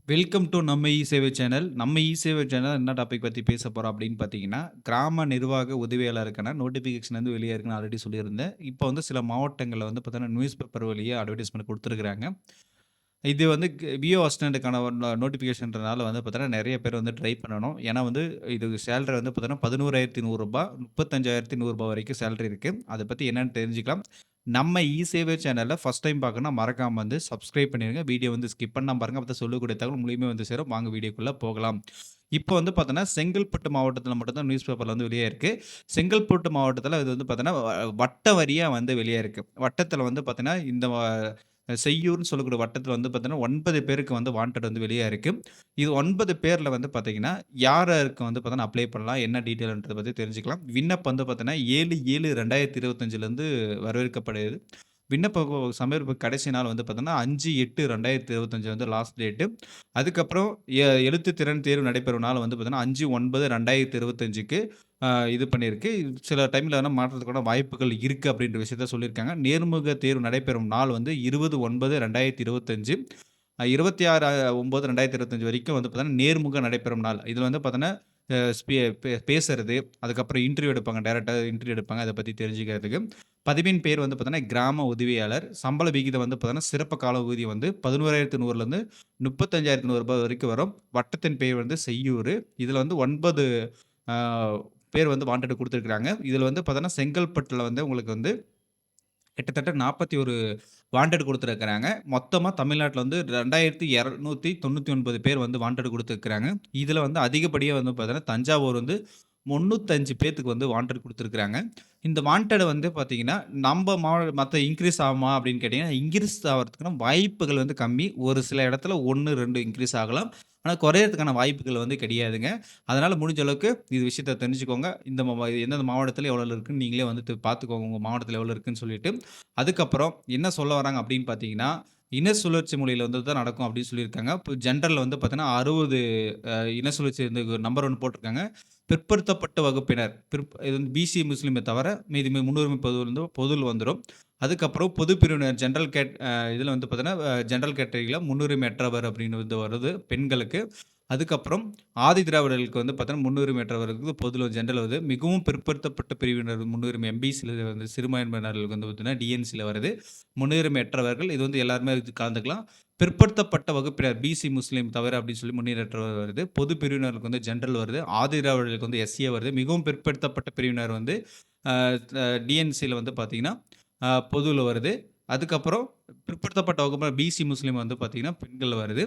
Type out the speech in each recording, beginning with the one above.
Welcome to நம்ம இ சேவை channel. நம்ம இ சேவை சேனல் என்ன டாபிக் பத்தி பேச போறோம் அப்படின்னு பார்த்தீங்கன்னா, கிராம நிர்வாக உதவியாளருக்கான நோட்டிஃபிகேஷன் வந்து வெளியே இருக்குன்னு ஆல்ரெடி சொல்லியிருந்தேன். இப்போ வந்து சில மாவட்டங்கள்ல வந்து பார்த்தீங்கன்னா, நியூஸ் பேப்பர் வழியா அட்வர்டைஸ்மென்ட் குடுத்துருக்காங்க. இது வந்து விஓ அசிஸ்டன்ட்க்கான நோட்டிஃபிகேஷன்றனால வந்து பார்த்தீங்கன்னா, நெறைய பேர் வந்து ட்ரை பண்ணணும். ஏன்னா வந்து இது சேலரி வந்து பார்த்தீங்கன்னா, ரூ. 11,100 ரூ. 35,100 வரைக்கும் சேலரி இருக்கு. அத பத்தி என்னன்னு தெரிஞ்சுக்கலாம். நம்ம இ சேவை சேனல ஃபர்ஸ்ட் டைம் பார்க்கணும்னா மறக்காம வந்து சப்ஸ்கிரைப் பண்ணிருங்க. வீடியோ வந்து ஸ்கிப் பண்ணாம பாருங்க. அப்பதான் சொல்லக்கூடிய தகவல் முழுமையா வந்து சேரும். வாங்க வீடியோக்குள்ள போகலாம். இப்போ வந்து பார்த்தோன்னா, செங்கல்பட்டு மாவட்டத்தில மட்டும் தான் நியூஸ் பேப்பர்ல வந்து வெளியே இருக்கு. செங்கல்பட்டு மாவட்டத்தில இது வந்து பார்த்தோன்னா, வட்ட வாரியா வந்து வெளியே இருக்கு. வட்டத்தில வந்து பார்த்தீங்கன்னா, இந்த செய்யூர்ன்னு சொல்லக்கூடிய வட்டத்தில வந்து பார்த்தீங்கன்னா, 9 பேருக்கு வந்து வாண்டட் வந்து வெளியா இருக்கு. இது 9 பேர்ல வந்து பார்த்தீங்கன்னா, யாருக்கு வந்து பார்த்தீங்கன்னா அப்ளை பண்ணலாம், என்ன டீட்டெயில்ன்றத பத்தி தெரிஞ்சுக்கலாம். விண்ணப்பம் வந்து பார்த்தீங்கன்னா, 7/7/2025லேருந்து வரவேற்கப்படுது. விண்ணப்ப சமர்ப்பிப்பு கடைசி நாள் வந்து பார்த்தீங்கன்னா, 5/8/2025 வந்து லாஸ்ட் டேட்டு. அதுக்கப்புறம் எழுத்து திறன் தேர்வு நடைபெறும் நாள் வந்து பார்த்தீங்கன்னா, 5/9/2025க்கு இது பண்ணியிருக்கு. சில டைம்ல வேணா மாற்றத்துக்கான வாய்ப்புகள் இருக்கு அப்படின்ற விஷயத்த சொல்லியிருக்காங்க. நேர்முக தேர்வு நடைபெறும் நாள் வந்து 20/9/2025 26/9/2025 வரைக்கும் வந்து பார்த்தீங்கன்னா, நேர்முகம் நடைபெறும் நாள். இதுல வந்து பார்த்தீங்கன்னா, அ ஸ்பே பே பேசுறது, அதுக்கப்புறம் இன்டர்வியூ எடுப்பாங்க. டைரக்ட்டா இன்டர்வியூ எடுப்பாங்க. அத பத்தி தெரிஞ்சுக்கிறதுக்கு. பதிவின் பேர் வந்து பார்த்தீங்கன்னா, கிராம உதவியாளர். சம்பள விகிதம் வந்து பார்த்தீங்கன்னா, சிறப்பு கால ஊதியம் வந்து ரூ. 11,100லேருந்து ரூ. 35,100 வரைக்கும் வரும். வட்டத்தின் பெயர் வந்து செய்யூரு. இதுல வந்து 9 ஆ பேர் வந்து வாண்டட் குடுத்துருக்காங்க. இதுல வந்து பார்த்தீங்கன்னா, செங்கல்பட்டுல வந்து உங்களுக்கு வந்து கிட்டத்தட்ட 41 வாண்டட் குடுத்துருக்காங்க. மொத்தமா தமிழ்நாட்டுல வந்து 2299 பேர் வந்து வாண்டட் குடுத்துருக்காங்க. இதுல வந்து அதிகப்படியா வந்து பார்த்தீங்கன்னா, தஞ்சாவூர் வந்து 305 பேத்துக்கு வந்து வாண்டட் குடுத்துருக்காங்க. இந்த வாண்டட் வந்து பார்த்தீங்கன்னா, நம்ப மத்த இன்கிரீஸ் ஆகுமா அப்படின்னு கேட்டீங்கன்னா, இன்கிரீஸ் ஆவறதுக்கான வாய்ப்புகள் வந்து கம்மி. ஒரு சில இடத்துல 1, 2 இன்கிரீஸ் ஆகலாம். ஆனா குறையறதுக்கான வாய்ப்புகள் வந்து கிடையாதுங்க. அதனால முடிஞ்ச அளவுக்கு இது விஷயத்த தெரிஞ்சுக்கோங்க. இந்த எந்தெந்த மாவட்டத்தில எவ்வளோ இருக்குன்னு நீங்களே வந்து பார்த்துக்கோங்க. உங்க மாவட்டத்தில எவ்வளோ இருக்குன்னு சொல்லிட்டு. அதுக்கப்புறம் என்ன சொல்ல வராங்க அப்படின்னு பார்த்தீங்கன்னா, இன சுழற்சி முறையில வந்து தான் நடக்கும் அப்படின்னு சொல்லியிருக்காங்க. இப்போ ஜெனரல்ல வந்து பார்த்தீங்கன்னா 60 இன சுழற்சி வந்து நம்பர் 1 போட்டிருக்காங்க. பிற்படுத்தப்பட்ட வகுப்பினர் இது வந்து பிசி, முஸ்லீமை தவிர மீதி முன்னுரிமை பொதுல வந்துரும். அதுக்கப்புறம் பொது பிரிவினர் ஜெனரல் இதில வந்து பார்த்தீங்கன்னா, ஜெனரல் கேட்டகரியில முன்னுரிமையற்றவர் அப்படின்னு வந்து வருது பெண்களுக்கு. அதுக்கப்புறம் ஆதி திராவிடர்களுக்கு வந்து பார்த்தீங்கன்னா, முன்னுரிமையற்றவர்களுக்கு பொதுல ஜெனரல் வருது. மிகவும் பிற்படுத்தப்பட்ட பிரிவினர் முன்னுரிமை எம்பிசில வந்து சிறுபான்மையினர்களுக்கு வந்து பார்த்தீங்கன்னா, டிஎன்சில வருது. முன்னுரிமையற்றவர்கள் இது வந்து எல்லாருமே இது கலந்துக்கலாம். பிற்படுத்தப்பட்ட வகுப்பினர் பிசி, முஸ்லீம் தவிர அப்படின்னு சொல்லி முன்னுரிமையற்றவர் வருது. பொது பிரிவினருக்கு வந்து ஜெனரல் வருது. ஆதி திராவிடர்களுக்கு வந்து எஸ்சிஏ வருது. மிகவும் பிற்படுத்தப்பட்ட பிரிவினர் வந்து அ டிஎன்சில வந்து பார்த்தீங்கன்னா, பொதுல வருது. அதுக்கப்புறம் பிற்படுத்தப்பட்ட வகுப்பினர் பிசி, முஸ்லீம் வந்து பார்த்தீங்கன்னா, பெண்கள்ல வருது.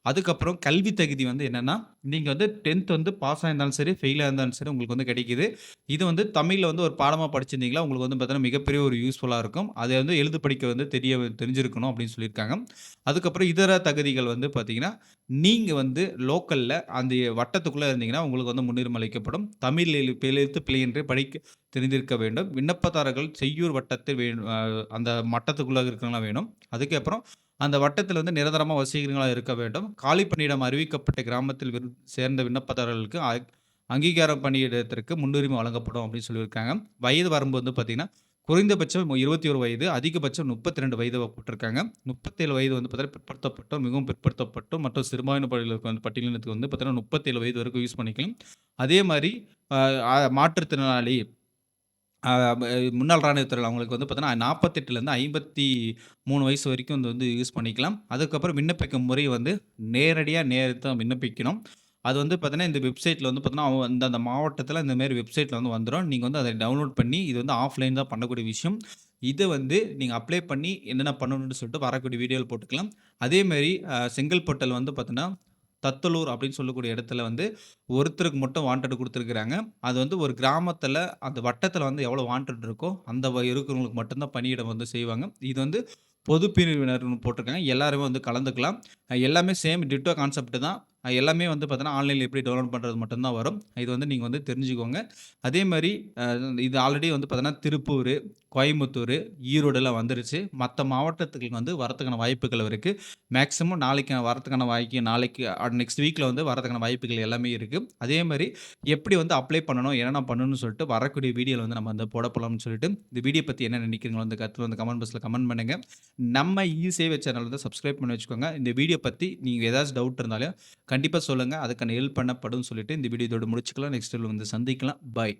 அதுக்கப்புறம் கல்வி தகுதி வந்து என்னன்னா, நீங்க வந்து 10த் வந்து பாஸ் ஆயிருந்தாலும் சரி, ஃபெயில் ஆயிருந்தாலும் சரி உங்களுக்கு வந்து கிடைக்குது. இது வந்து தமிழ்ல வந்து ஒரு பாடமா படிச்சிருந்தீங்களா, உங்களுக்கு வந்து பார்த்தீங்கன்னா, மிகப்பெரிய ஒரு யூஸ்ஃபுல்லா இருக்கும். அத வந்து எழுத படிக்க வந்து தெரிஞ்சிருக்கணும் அப்படின்னு சொல்லியிருக்காங்க. அதுக்கப்புறம் இதர தகுதிகள் வந்து பார்த்தீங்கன்னா, நீங்க வந்து லோக்கல்ல அந்த வட்டத்துக்குள்ள இருந்தீங்கன்னா, உங்களுக்கு வந்து முன்னுரிமை அளிக்கப்படும். தமிழ் எழுத்து பிழையின்றி படிக்க தெரிந்திருக்க வேண்டும். விண்ணப்பதாரர்கள் செய்யூர் வட்டத்தில் அந்த மட்டத்துக்குள்ள இருக்கிறவங்களா வேணும். அதுக்கப்புறம் அந்த வட்டத்தில வந்து நிரந்தரமா வசிக்கிறவங்களா இருக்க வேண்டும். காலி பணியிடம் அறிவிக்கப்பட்ட கிராமத்தில் சேர்ந்த விண்ணப்பதாரர்களுக்கு அங்கீகாரம் பணியிடத்திற்கு முன்னுரிமை வழங்கப்படும் அப்படின்னு சொல்லியிருக்காங்க. வயது வரம்பு வந்து பார்த்தீங்கன்னா, குறைந்தபட்சம் 21 வயது, அதிகபட்சம் 32 வயது போட்டிருக்காங்க. 37 வயது வந்து பார்த்தீங்கன்னா, பிற்படுத்தப்பட்டோர், மிகவும் பிற்படுத்தப்பட்டோர் மற்றும் சிறுபான்மை பட்டியலினத்துக்கு வந்து பார்த்தீங்கன்னா, 37 வயது வரைக்கும் யூஸ் பண்ணிக்கலாம். அதே மாரி அ அ மாற்றுத்திறனாளி அ முன்னாள் ராணுவத்தினர் அவங்களுக்கு வந்து பார்த்தீங்கன்னா 48லேருந்து 53 வயசு வரைக்கும் வந்து யூஸ் பண்ணிக்கலாம். அதுக்கப்புறம் விண்ணப்பிக்கும் முறை வந்து நேரடியா தான் விண்ணப்பிக்கணும். அது வந்து பார்த்தீங்கன்னா, இந்த வெப்சைட்ல வந்து பார்த்தீங்கன்னா, அந்தந்த மாவட்டத்தில இந்த மாரி வெப்சைட்ல வந்து வந்துரும். நீங்க வந்து அத டவுன்லோட் பண்ணி இது வந்து ஆஃப்லைன் தான் பண்ணக்கூடிய விஷயம். இத வந்து நீங்க அப்ளை பண்ணி என்னென்ன பண்ணணும்னு சொல்லிட்டு வரக்கூடிய வீடியோல போட்டுக்கலாம். அதே மாரி செங்கல்பட்டுல வந்து பார்த்தீங்கன்னா, தத்தலூர் அப்படின்னு சொல்லக்கூடிய இடத்துல வந்து ஒருத்தருக்கு மட்டும் வாண்டட் குடுத்துருக்காங்க. அது வந்து ஒரு கிராமத்தில அந்த வட்டத்தில வந்து எவ்வளோ வாண்டட் இருக்கோ, அந்த இருக்கிறவங்களுக்கு மட்டும் தான் பணியிடம் வந்து செய்வாங்க. இது வந்து பொது பிரிவினர்ன்னு போட்டிருக்காங்க. எல்லாருமே வந்து கலந்துக்கலாம். எல்லாமே சேம் டிட்டோ கான்செப்ட் தான். எல்லாமே வந்து பார்த்தீங்கன்னா, ஆன்லைன்ல எப்படி டவுன்லோட் பண்றது மட்டும் தான் வரும். இது வந்து நீங்க வந்து தெரிஞ்சுக்கோங்க. அதே மாரி அ இது ஆல்ரெடி வந்து பார்த்தீங்கன்னா, திருப்பூரு, கோயம்புத்தூர், ஈரோடுலாம் வந்துருச்சு. மத்த மாவட்டத்துக்கு வந்து வரதுக்கான வாய்ப்புகள் இருக்கு. மேக்ஸிமம் நாளைக்கு வரதுக்கான நாளைக்கு நெக்ஸ்ட் வீக்ல வந்து வரதுக்கான வாய்ப்புகள் எல்லாமே இருக்கு. அதே மாரி எப்படி வந்து அப்ளை பண்ணணும், என்னென்ன பண்ணணும்னு சொல்லிட்டு வரக்கூடிய வீடியோல வந்து நம்ம வந்து போட போலாம்னு சொல்லிட்டு, இந்த வீடியோ பத்தி என்ன நினைக்கிறீங்களோ வந்து கருத்து வந்து கமெண்ட் பாக்ஸ்ல கமெண்ட் பண்ணுங்க. நம்ம இ-சேவை சேனல் வந்து சப்ஸ்கிரைப் பண்ணி வச்சுக்கோங்க. இந்த வீடியோ பத்தி நீங்க ஏதாச்சும் டவுட் இருந்தாலும் கண்டிப்பா சொல்லுங்க. அதுக்கான ஹெல்ப் பண்ணப்படும்னு சொல்லிட்டு இந்த வீடியோ இதோட முடிச்சுக்கலாம். நெக்ஸ்ட் வந்து சந்திக்கலாம். பாய்.